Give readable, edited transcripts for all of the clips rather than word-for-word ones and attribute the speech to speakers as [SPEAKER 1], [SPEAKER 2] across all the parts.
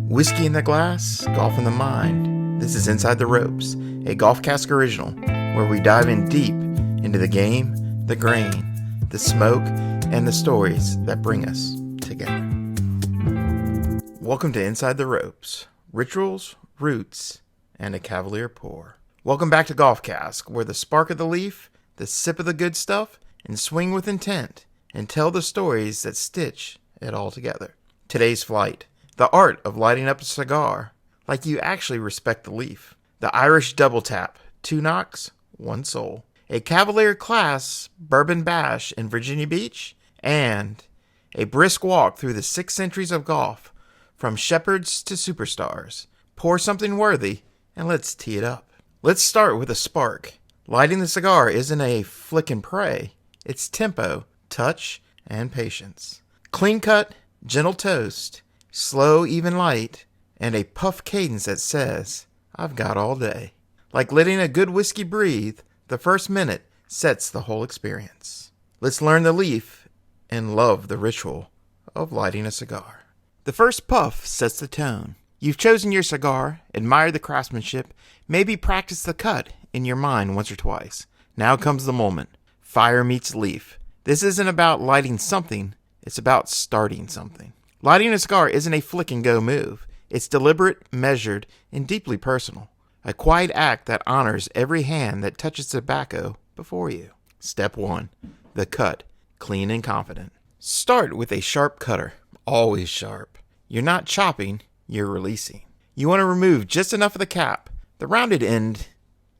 [SPEAKER 1] Whiskey in the glass, golf in the mind. This is Inside the Ropes, a GolfCask original, where we dive in deep into the game, the grain, the smoke, and the stories that bring us together. Welcome to Inside the Ropes, rituals, roots, and a Cavalier pour. Welcome back to GolfCask, where the spark of the leaf, the sip of the good stuff, and swing with intent, and tell the stories that stitch it all together. Today's flight. The art of lighting up a cigar like you actually respect the leaf. The Irish double tap, 2 knocks, 1 soul. A Cavalier class bourbon bash in Virginia Beach. And a brisk walk through the 6 centuries of golf, from shepherds to superstars. Pour something worthy and let's tee it up. Let's start with a spark. Lighting the cigar isn't a flick and pray. It's tempo, touch, and patience. Clean cut, gentle toast, slow, even light, and a puff cadence that says, I've got all day. Like letting a good whiskey breathe, the first minute sets the whole experience. Let's learn the leaf and love the ritual of lighting a cigar. The first puff sets the tone. You've chosen your cigar, admired the craftsmanship, maybe practiced the cut in your mind once or twice. Now comes the moment. Fire meets leaf. This isn't about lighting something, it's about starting something. Lighting a cigar isn't a flick-and-go move. It's deliberate, measured, and deeply personal. A quiet act that honors every hand that touches tobacco before you. Step 1. The cut. Clean and confident. Start with a sharp cutter. Always sharp. You're not chopping, you're releasing. You want to remove just enough of the cap, the rounded end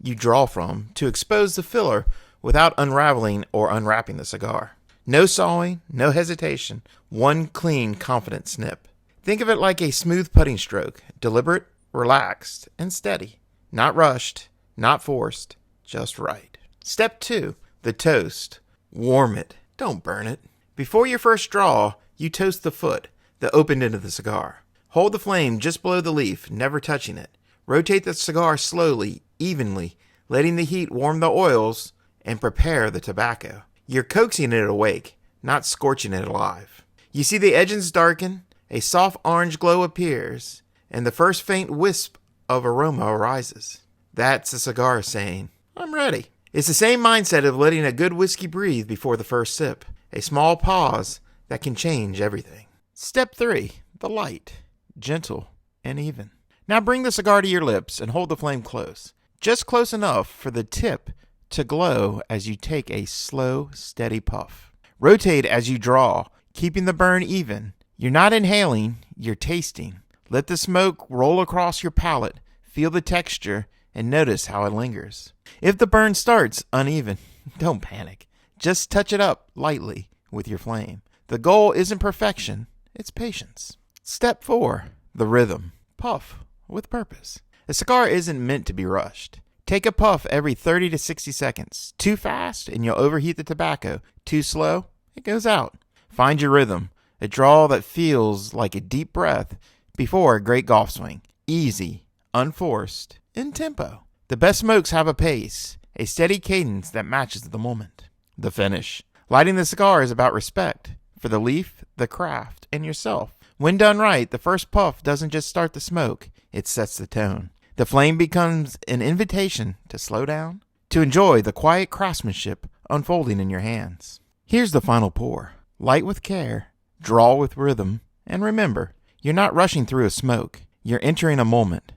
[SPEAKER 1] you draw from, to expose the filler without unraveling or unwrapping the cigar. No sawing, no hesitation, one clean, confident snip. Think of it like a smooth putting stroke, deliberate, relaxed, and steady. Not rushed, not forced, just right. Step 2, the toast. Warm it, don't burn it. Before your first draw, you toast the foot, the open end of the cigar. Hold the flame just below the leaf, never touching it. Rotate the cigar slowly, evenly, letting the heat warm the oils and prepare the tobacco. You're coaxing it awake, not scorching it alive. You see the edges darken, a soft orange glow appears, and the first faint wisp of aroma arises. That's the cigar saying, I'm ready. It's the same mindset of letting a good whiskey breathe before the first sip, a small pause that can change everything. Step 3, the light, gentle and even. Now bring the cigar to your lips and hold the flame close, just close enough for the tip to glow as you take a slow, steady puff. Rotate as you draw, keeping the burn even. You're not inhaling, you're tasting. Let the smoke roll across your palate, feel the texture, and notice how it lingers. If the burn starts uneven, don't panic. Just touch it up lightly with your flame. The goal isn't perfection, it's patience. Step 4, the rhythm. Puff with purpose. A cigar isn't meant to be rushed. Take a puff every 30 to 60 seconds. Too fast, and you'll overheat the tobacco. Too slow, it goes out. Find your rhythm, a draw that feels like a deep breath before a great golf swing. Easy, unforced, in tempo. The best smokes have a pace, a steady cadence that matches the moment. The finish. Lighting the cigar is about respect for the leaf, the craft, and yourself. When done right, the first puff doesn't just start the smoke, it sets the tone. The flame becomes an invitation to slow down, to enjoy the quiet craftsmanship unfolding in your hands. Here's the final pour. Light with care, draw with rhythm, and remember, you're not rushing through a smoke. You're entering a moment.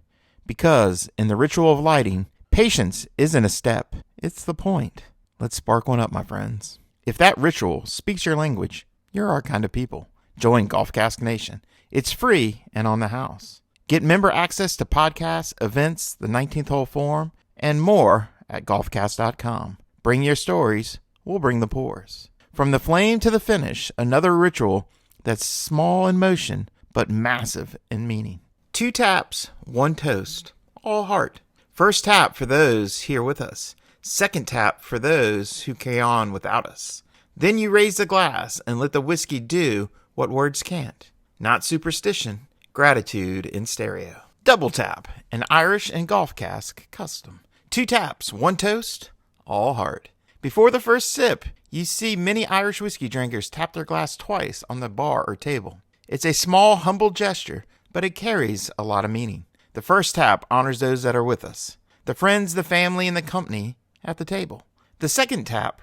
[SPEAKER 1] Because, in the ritual of lighting, patience isn't a step, it's the point. Let's spark one up, my friends. If that ritual speaks your language, you're our kind of people. Join GolfCask Nation. It's free and on the house. Get member access to podcasts, events, the 19th Hole Forum, and more at golfcast.com. Bring your stories, we'll bring the pours. From the flame to the finish, another ritual that's small in motion, but massive in meaning. 2 taps, 1 toast, all heart. First tap for those here with us. Second tap for those who carry on without us. Then you raise the glass and let the whiskey do what words can't. Not superstition. Gratitude in stereo. Double tap, an Irish and GolfCask custom. 2 taps, 1 toast, all heart. Before the first sip, you see many Irish whiskey drinkers tap their glass twice on the bar or table. It's a small, humble gesture, but it carries a lot of meaning. The first tap honors those that are with us, the friends, the family, and the company at the table. The second tap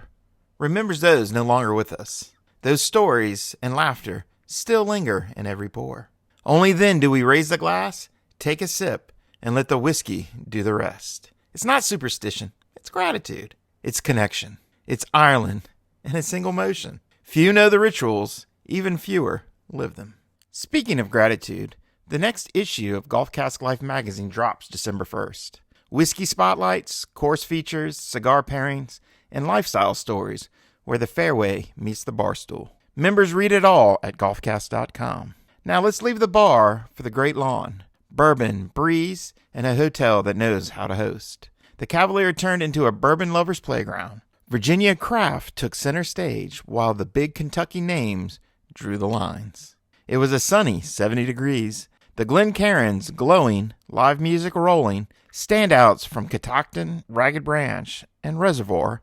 [SPEAKER 1] remembers those no longer with us. Those stories and laughter still linger in every pour. Only then do we raise the glass, take a sip, and let the whiskey do the rest. It's not superstition, it's gratitude. It's connection. It's Ireland in a single motion. Few know the rituals, even fewer live them. Speaking of gratitude, the next issue of GolfCask Life magazine drops December 1st. Whiskey spotlights, course features, cigar pairings, and lifestyle stories where the fairway meets the barstool. Members read it all at golfcast.com. Now let's leave the bar for the great lawn, bourbon, breeze, and a hotel that knows how to host. The Cavalier turned into a bourbon lover's playground. Virginia craft took center stage while the big Kentucky names drew the lines. It was a sunny 70 degrees. The Glencairns glowing, live music rolling, standouts from Catoctin, Ragged Branch, and Reservoir,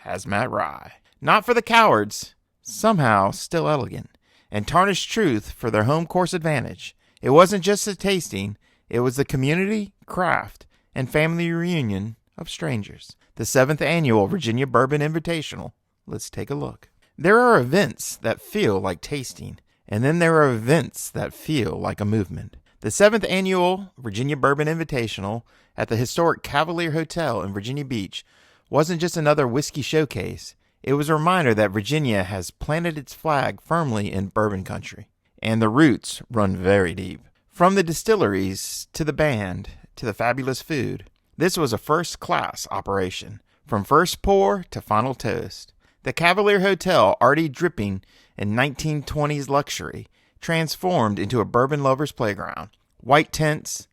[SPEAKER 1] Hazmat Rye. Not for the cowards, somehow still elegant, and Tarnished Truth for their home course advantage. It wasn't just a tasting, it was the community, craft, and family reunion of strangers. The 7th annual Virginia Bourbon Invitational. Let's take a look. There are events that feel like tasting, and then there are events that feel like a movement. The 7th annual Virginia Bourbon Invitational at the historic Cavalier Hotel in Virginia Beach wasn't just another whiskey showcase. It was a reminder that Virginia has planted its flag firmly in bourbon country, and the roots run very deep. From the distilleries to the band to the fabulous food, this was a first-class operation, from first pour to final toast. The Cavalier Hotel, already dripping in 1920s luxury, transformed into a bourbon lover's playground. White tents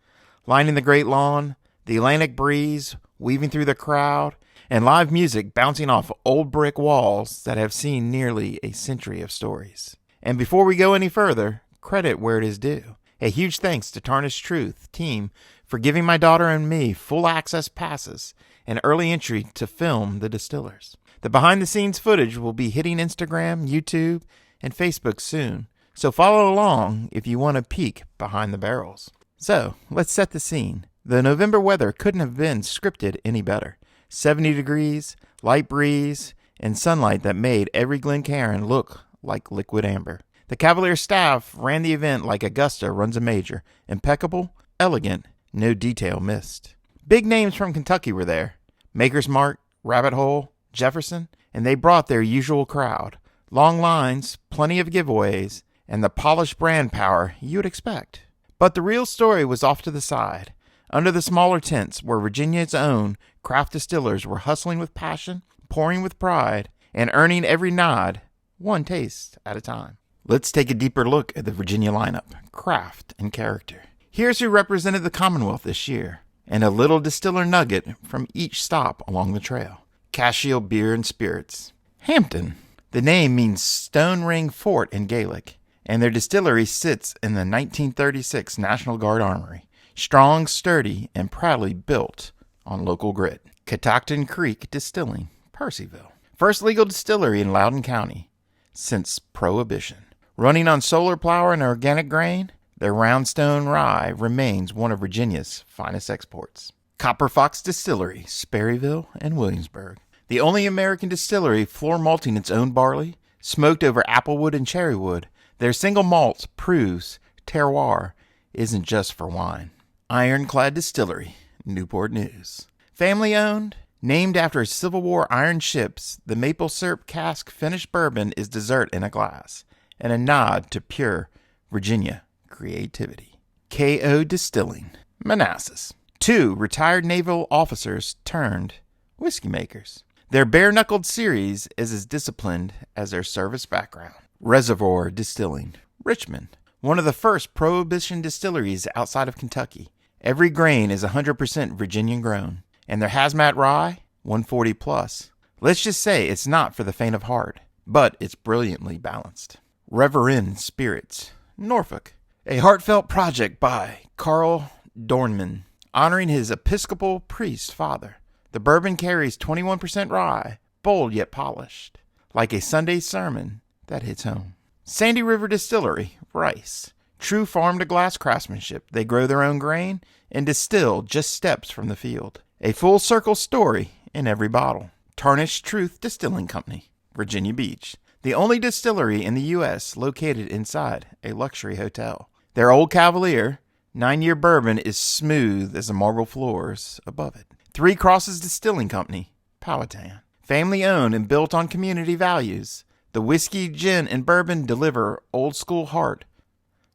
[SPEAKER 1] lining the great lawn, the Atlantic breeze weaving through the crowd, and live music bouncing off old brick walls that have seen nearly a century of stories. And before we go any further, credit where it is due. A huge thanks to Tarnished Truth team for giving my daughter and me full access passes and early entry to film the distillers. The behind-the-scenes footage will be hitting Instagram, YouTube, and Facebook soon, so follow along if you want a peek behind the barrels. So, let's set the scene. The November weather couldn't have been scripted any better. 70 degrees, light breeze, and sunlight that made every Glencairn look like liquid amber. The Cavalier staff ran the event like Augusta runs a major. Impeccable, elegant, no detail missed. Big names from Kentucky were there. Maker's Mark, Rabbit Hole, Jefferson, and they brought their usual crowd. Long lines, plenty of giveaways, and the polished brand power you'd expect. But the real story was off to the side, under the smaller tents where Virginia's own craft distillers were hustling with passion, pouring with pride, and earning every nod, one taste at a time. Let's take a deeper look at the Virginia lineup, craft, and character. Here's who represented the Commonwealth this year, and a little distiller nugget from each stop along the trail. Cashel Beer and Spirits. Hampton. The name means Stone Ring Fort in Gaelic, and their distillery sits in the 1936 National Guard Armory. Strong, sturdy, and proudly built on local grit. Catoctin Creek Distilling, Percyville. First legal distillery in Loudoun County since Prohibition. Running on solar power and organic grain, their Roundstone Rye remains one of Virginia's finest exports. Copper Fox Distillery, Sperryville and Williamsburg. The only American distillery floor malting its own barley, smoked over applewood and cherrywood, their single malt proves terroir isn't just for wine. Ironclad Distillery, Newport News. Family owned, named after Civil War iron ships, the maple syrup cask finished bourbon is dessert in a glass, and a nod to pure Virginia creativity. K.O. Distilling, Manassas. 2 retired naval officers turned whiskey makers. Their bare-knuckled series is as disciplined as their service background. Reservoir Distilling, Richmond. One of the first Prohibition distilleries outside of Kentucky. Every grain is 100% Virginian grown. And their Hazmat Rye, 140 plus. Let's just say it's not for the faint of heart, but it's brilliantly balanced. Reverend Spirits, Norfolk. A heartfelt project by Carl Dornman, honoring his Episcopal priest father. The bourbon carries 21% rye, bold yet polished, like a Sunday sermon that hits home. Sandy River Distillery, Rice. True farm-to-glass craftsmanship. They grow their own grain and distill just steps from the field. A full-circle story in every bottle. Tarnished Truth Distilling Company, Virginia Beach. The only distillery in the U.S. located inside a luxury hotel. Their old Cavalier 9-year bourbon is smooth as the marble floors above it. Three Crosses Distilling Company, Powhatan. Family owned and built on community values. The whiskey, gin, and bourbon deliver old school heart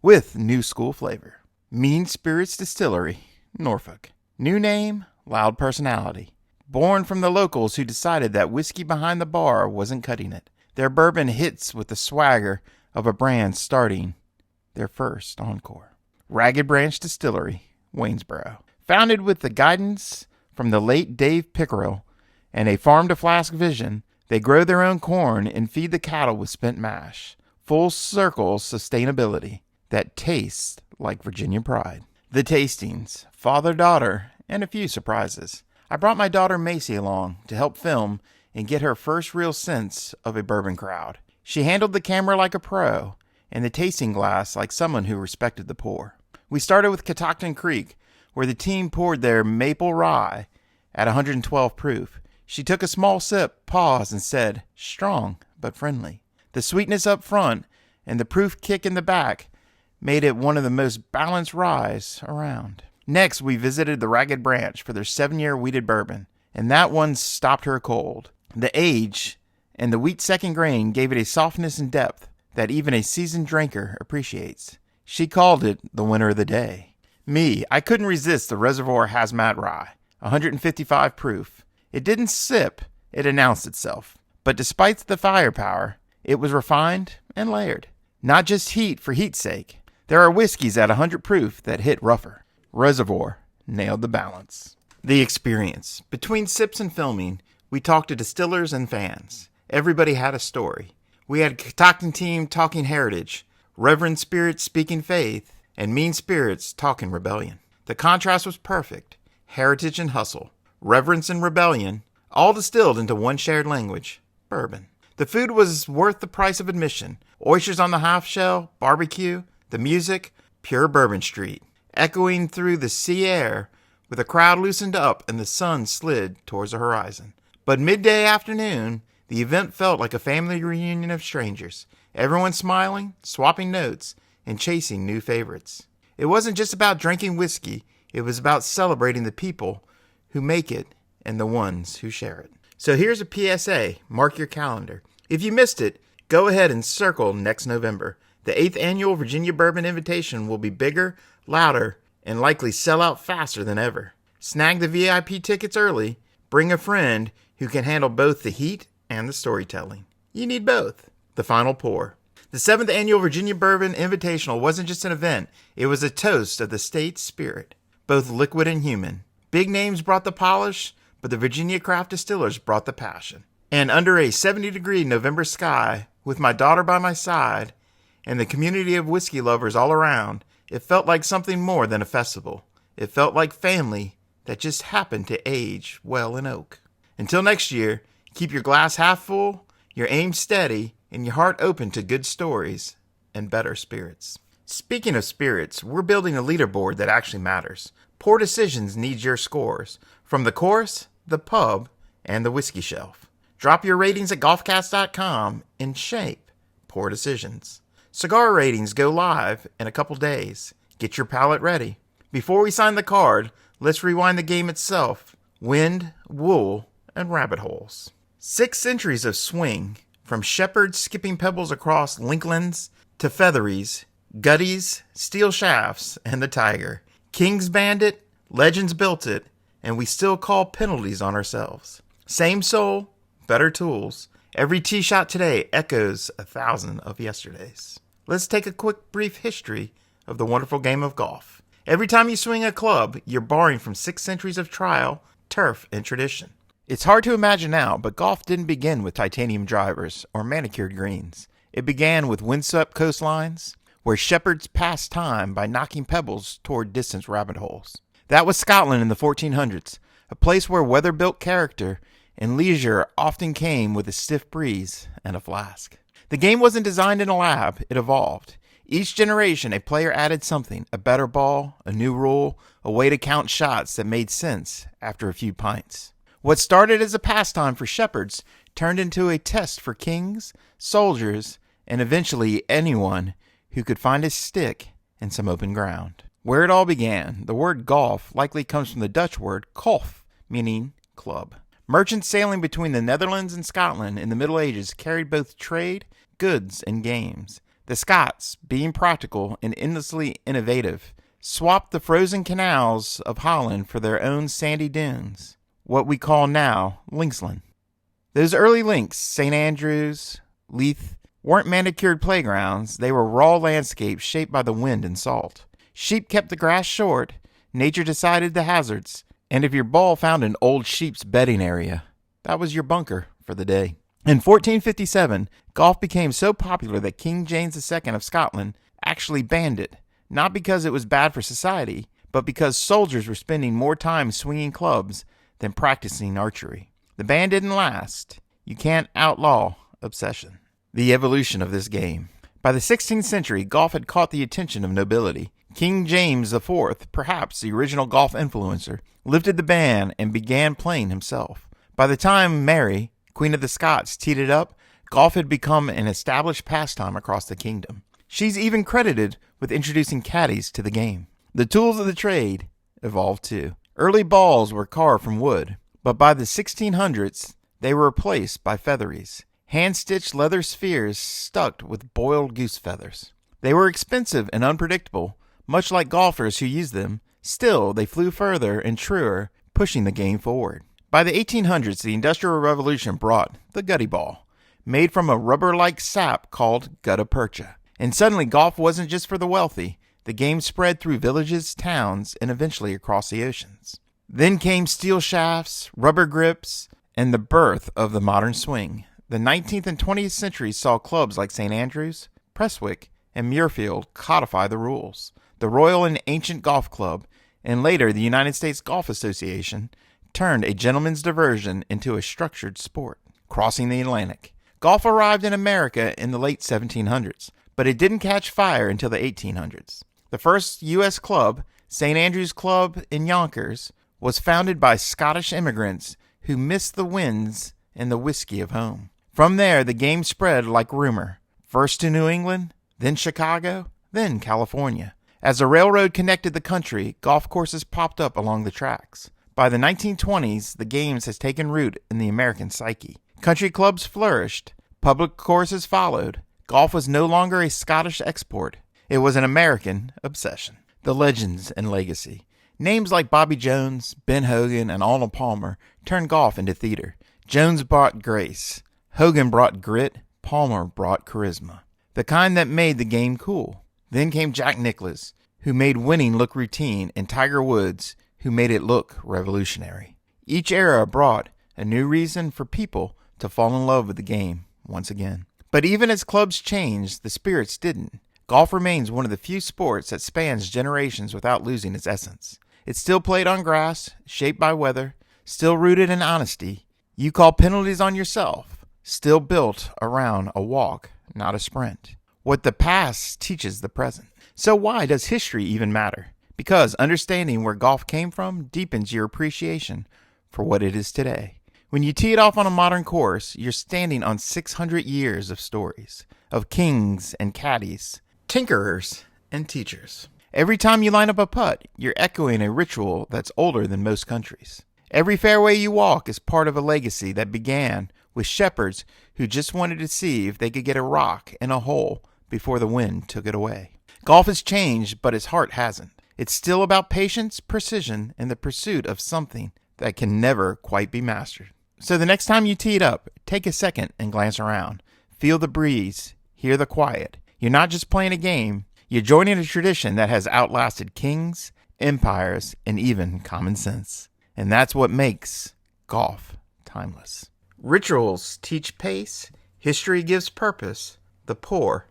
[SPEAKER 1] with new school flavor. Mean Spirits Distillery, Norfolk. New name, loud personality. Born from the locals who decided that whiskey behind the bar wasn't cutting it. Their bourbon hits with the swagger of a brand starting their first encore. Ragged Branch Distillery, Waynesboro. Founded with the guidance from the late Dave Pickerel and a farm-to-flask vision, they grow their own corn and feed the cattle with spent mash. Full circle sustainability that tastes like Virginia pride. The tastings, father-daughter, and a few surprises. I brought my daughter Macy along to help film and get her first real sense of a bourbon crowd. She handled the camera like a pro and the tasting glass like someone who respected the pour. We started with Catoctin Creek, where the team poured their maple rye at 112 proof. She took a small sip, paused, and said, strong but friendly. The sweetness up front and the proof kick in the back made it one of the most balanced ryes around. Next, we visited the Ragged Branch for their 7-year wheated bourbon, and that one stopped her cold. The age and the wheat second grain gave it a softness and depth that even a seasoned drinker appreciates. She called it the winner of the day. Me, I couldn't resist the Reservoir Hazmat Rye, 155 proof. It didn't sip, it announced itself. But despite the firepower, it was refined and layered. Not just heat for heat's sake. There are whiskeys at 100 proof that hit rougher. Reservoir nailed the balance. The experience. Between sips and filming, we talked to distillers and fans. Everybody had a story. We had Catoctin team talking heritage, Reverend Spirits speaking faith, and Mean Spirits talking rebellion. The contrast was perfect. Heritage and hustle, reverence and rebellion, all distilled into one shared language, bourbon. The food was worth the price of admission. Oysters on the half shell, barbecue, the music, pure Bourbon Street, echoing through the sea air with the crowd loosened up and the sun slid towards the horizon. But midday afternoon, the event felt like a family reunion of strangers, everyone smiling, swapping notes, and chasing new favorites. It wasn't just about drinking whiskey, it was about celebrating the people who make it and the ones who share it. So here's a PSA, mark your calendar. If you missed it, go ahead and circle next November. The 8th Annual Virginia Bourbon Invitation will be bigger, louder, and likely sell out faster than ever. Snag the VIP tickets early, bring a friend who can handle both the heat and the storytelling. You need both. The final pour. The 7th Annual Virginia Bourbon Invitational wasn't just an event, it was a toast of the state's spirit, both liquid and human. Big names brought the polish, but the Virginia craft distillers brought the passion. And under a 70-degree November sky, with my daughter by my side, and the community of whiskey lovers all around, it felt like something more than a festival. It felt like family that just happened to age well in oak. Until next year, keep your glass half full, your aim steady, and your heart open to good stories and better spirits. Speaking of spirits, we're building a leaderboard that actually matters. Pour Decisions needs your scores, from the course, the pub, and the whiskey shelf. Drop your ratings at GolfCask.com and shape Pour Decisions. Cigar ratings go live in a couple days. Get your palate ready. Before we sign the card, let's rewind the game itself. Wind, wool, and rabbit holes. 6 centuries of swing, from shepherds skipping pebbles across linklands to featheries, gutties, steel shafts, and the tiger. Kings banned it, legends built it, and we still call penalties on ourselves. Same soul, better tools. Every tee shot today echoes 1,000 of yesterday's. Let's take a quick brief history of the wonderful game of golf. Every time you swing a club, you're borrowing from 6 centuries of trial, turf, and tradition. It's hard to imagine now, but golf didn't begin with titanium drivers or manicured greens. It began with windswept coastlines, where shepherds passed time by knocking pebbles toward distant rabbit holes. That was Scotland in the 1400s, a place where weather-built character and leisure often came with a stiff breeze and a flask. The game wasn't designed in a lab, it evolved. Each generation, a player added something, a better ball, a new rule, a way to count shots that made sense after a few pints. What started as a pastime for shepherds turned into a test for kings, soldiers, and eventually anyone who could find a stick in some open ground. Where it all began, the word golf likely comes from the Dutch word kolf, meaning club. Merchants sailing between the Netherlands and Scotland in the Middle Ages carried both trade, goods, and games. The Scots, being practical and endlessly innovative, swapped the frozen canals of Holland for their own sandy dunes, what we call now Linksland. Those early links, St. Andrews, Leith, weren't manicured playgrounds. They were raw landscapes shaped by the wind and salt. Sheep kept the grass short, nature decided the hazards, and if your ball found an old sheep's bedding area, that was your bunker for the day. In 1457, golf became so popular that King James II of Scotland actually banned it, not because it was bad for society, but because soldiers were spending more time swinging clubs than practicing archery. The ban didn't last. You can't outlaw obsession. The evolution of this game. By the 16th century, golf had caught the attention of nobility. King James IV, perhaps the original golf influencer, lifted the ban and began playing himself. By the time Mary, Queen of the Scots, teed it up, golf had become an established pastime across the kingdom. She's even credited with introducing caddies to the game. The tools of the trade evolved too. Early balls were carved from wood, but by the 1600s, they were replaced by featheries, hand-stitched leather spheres stuck with boiled goose feathers. They were expensive and unpredictable, much like golfers who used them. Still, they flew further and truer, pushing the game forward. By the 1800s, the Industrial Revolution brought the gutty ball, made from a rubber-like sap called gutta percha. And suddenly, golf wasn't just for the wealthy. The game spread through villages, towns, and eventually across the oceans. Then came steel shafts, rubber grips, and the birth of the modern swing. The 19th and 20th centuries saw clubs like St. Andrews, Prestwick, and Muirfield codify the rules. The Royal and Ancient Golf Club, and later the United States Golf Association, turned a gentleman's diversion into a structured sport. Crossing the Atlantic. Golf arrived in America in the late 1700s, but it didn't catch fire until the 1800s. The first U.S. club, St. Andrews Club in Yonkers, was founded by Scottish immigrants who missed the winds and the whiskey of home. From there, the game spread like rumor, first to New England, then Chicago, then California. As the railroad connected the country, golf courses popped up along the tracks. By the 1920s, the games has taken root in the American psyche. Country clubs flourished, public courses followed. Golf was no longer a Scottish export. It was an American obsession. The legends and legacy. Names like Bobby Jones, Ben Hogan, and Arnold Palmer turned golf into theater. Jones brought grace. Hogan brought grit. Palmer brought charisma. The kind that made the game cool. Then came Jack Nicklaus, who made winning look routine, and Tiger Woods, who made it look revolutionary. Each era brought a new reason for people to fall in love with the game once again. But even as clubs changed, the spirits didn't. Golf remains one of the few sports that spans generations without losing its essence. It's still played on grass, shaped by weather, still rooted in honesty. You call penalties on yourself, still built around a walk, not a sprint. What the past teaches the present. So why does history even matter? Because understanding where golf came from deepens your appreciation for what it is today. When you tee it off on a modern course, you're standing on 600 years of stories, of kings and caddies, tinkerers and teachers. Every time you line up a putt, you're echoing a ritual that's older than most countries. Every fairway you walk is part of a legacy that began with shepherds who just wanted to see if they could get a rock in a hole before the wind took it away. Golf has changed, but its heart hasn't. It's still about patience, precision, and the pursuit of something that can never quite be mastered. So the next time you tee it up, take a second and glance around. Feel the breeze, hear the quiet. You're not just playing a game, you're joining a tradition that has outlasted kings, empires, and even common sense. And that's what makes golf timeless. Rituals teach pace, history gives purpose, the pour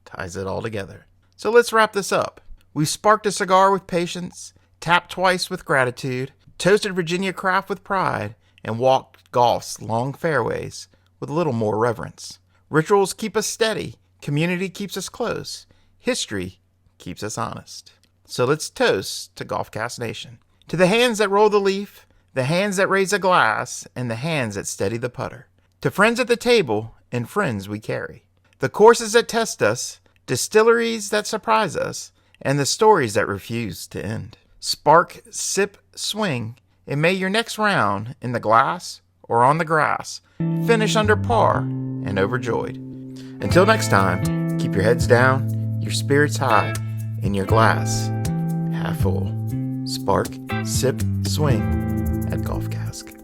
[SPEAKER 1] ties it all together. So let's wrap this up. We sparked a cigar with patience, tapped twice with gratitude, toasted Virginia craft with pride, and walked golf's long fairways with a little more reverence. Rituals keep us steady, community keeps us close, history keeps us honest. So let's toast to GolfCast Nation. To the hands that roll the leaf, the hands that raise a glass, and the hands that steady the putter. To friends at the table and friends we carry. The courses that test us, distilleries that surprise us, and the stories that refuse to end. Spark, sip, swing, and may your next round in the glass or on the grass finish under par and overjoyed. Until next time, keep your heads down, your spirits high, and your glass half full. Spark, sip, swing at GolfCask.